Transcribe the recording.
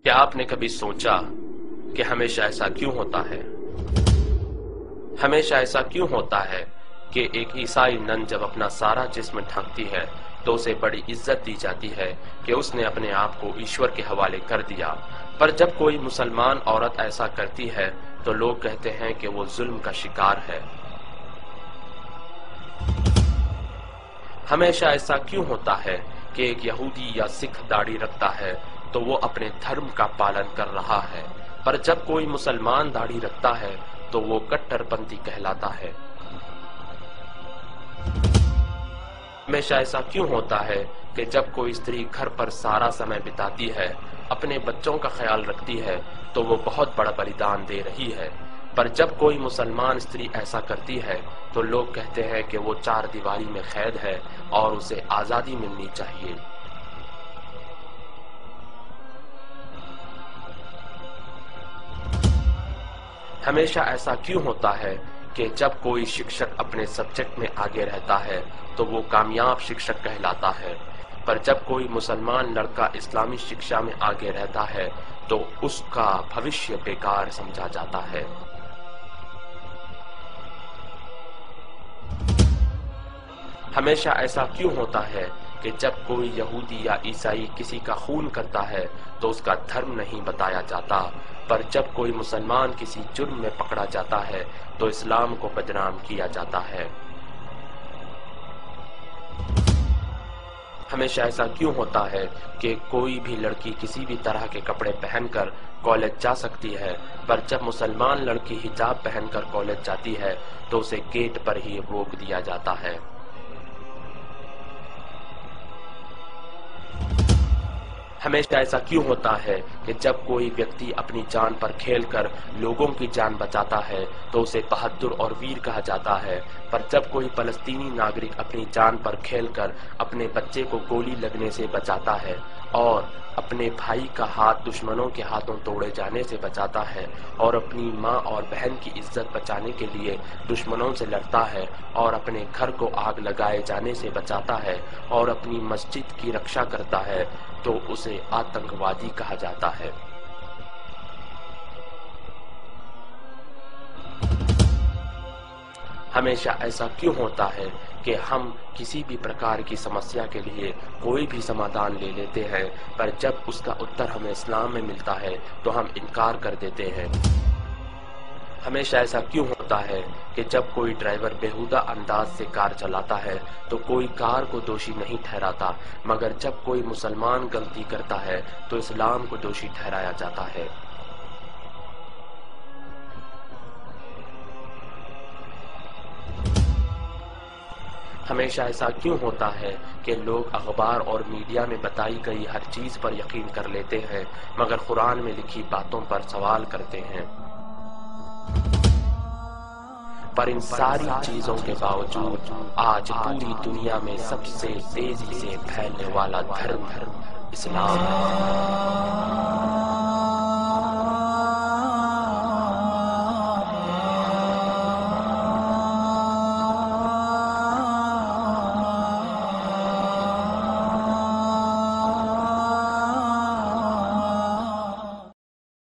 क्या आपने कभी सोचा कि हमेशा ऐसा क्यों होता है? हमेशा ऐसा क्यों होता है कि एक ईसाई नन जब अपना सारा जिस्म ढकती है तो उसे बड़ी इज्जत दी जाती है कि उसने अपने आप को ईश्वर के हवाले कर दिया, पर जब कोई मुसलमान औरत ऐसा करती है तो लोग कहते हैं कि वो जुल्म का शिकार है। हमेशा ऐसा क्यों होता है कि एक यहूदी या सिख दाढ़ी रखता है तो वो अपने धर्म का पालन कर रहा है, पर जब कोई मुसलमान दाढ़ी रखता है तो वो कट्टरपंथी कहलाता है। हमेशा ऐसा क्यों होता है कि जब कोई स्त्री घर पर सारा समय बिताती है, अपने बच्चों का ख्याल रखती है, तो वो बहुत बड़ा बलिदान दे रही है, पर जब कोई मुसलमान स्त्री ऐसा करती है तो लोग कहते हैं कि वो चार दीवारी में कैद है और उसे आजादी मिलनी चाहिए। हमेशा ऐसा क्यों होता है कि जब कोई शिक्षक अपने सब्जेक्ट में आगे रहता है तो वो कामयाब शिक्षक कहलाता है, पर जब कोई मुसलमान लड़का इस्लामी शिक्षा में आगे रहता है तो उसका भविष्य बेकार समझा जाता है। हमेशा ऐसा क्यों होता है कि जब कोई यहूदी या ईसाई किसी का खून करता है तो उसका धर्म नहीं बताया जाता, पर जब कोई मुसलमान किसी जुर्म में पकड़ा जाता है तो इस्लाम को बदनाम किया जाता है। हमेशा ऐसा क्यों होता है कि कोई भी लड़की किसी भी तरह के कपड़े पहनकर कॉलेज जा सकती है, पर जब मुसलमान लड़की हिजाब पहनकर कॉलेज जाती है तो उसे गेट पर ही रोक दिया जाता है। हमेशा ऐसा क्यों होता है कि जब कोई व्यक्ति अपनी जान पर खेलकर लोगों की जान बचाता है तो उसे बहादुर और वीर कहा जाता है, पर जब कोई फलस्तीनी नागरिक अपनी जान पर खेलकर अपने बच्चे को गोली लगने से बचाता है और अपने भाई का हाथ दुश्मनों के हाथों तोड़े जाने से बचाता है और अपनी माँ और बहन की इज्जत बचाने के लिए दुश्मनों से लड़ता है और अपने घर को आग लगाए जाने से बचाता है और अपनी मस्जिद की रक्षा करता है, तो उसे आतंकवादी कहा जाता है। हमेशा ऐसा क्यों होता है कि हम किसी भी प्रकार की समस्या के लिए कोई भी समाधान ले लेते हैं, पर जब उसका उत्तर हमें इस्लाम में मिलता है तो हम इनकार कर देते हैं। हमेशा ऐसा क्यों होता है कि जब कोई ड्राइवर बेहुदा अंदाज से कार चलाता है तो कोई कार को दोषी नहीं ठहराता, मगर जब कोई मुसलमान गलती करता है तो इस्लाम को दोषी ठहराया जाता है। हमेशा ऐसा क्यों होता है कि लोग अखबार और मीडिया में बताई गई हर चीज पर यकीन कर लेते हैं, मगर कुरान में लिखी बातों पर सवाल करते हैं। पर इन सारी चीजों के बावजूद आज पूरी दुनिया में सबसे तेजी से फैलने वाला धर्म इस्लाम है।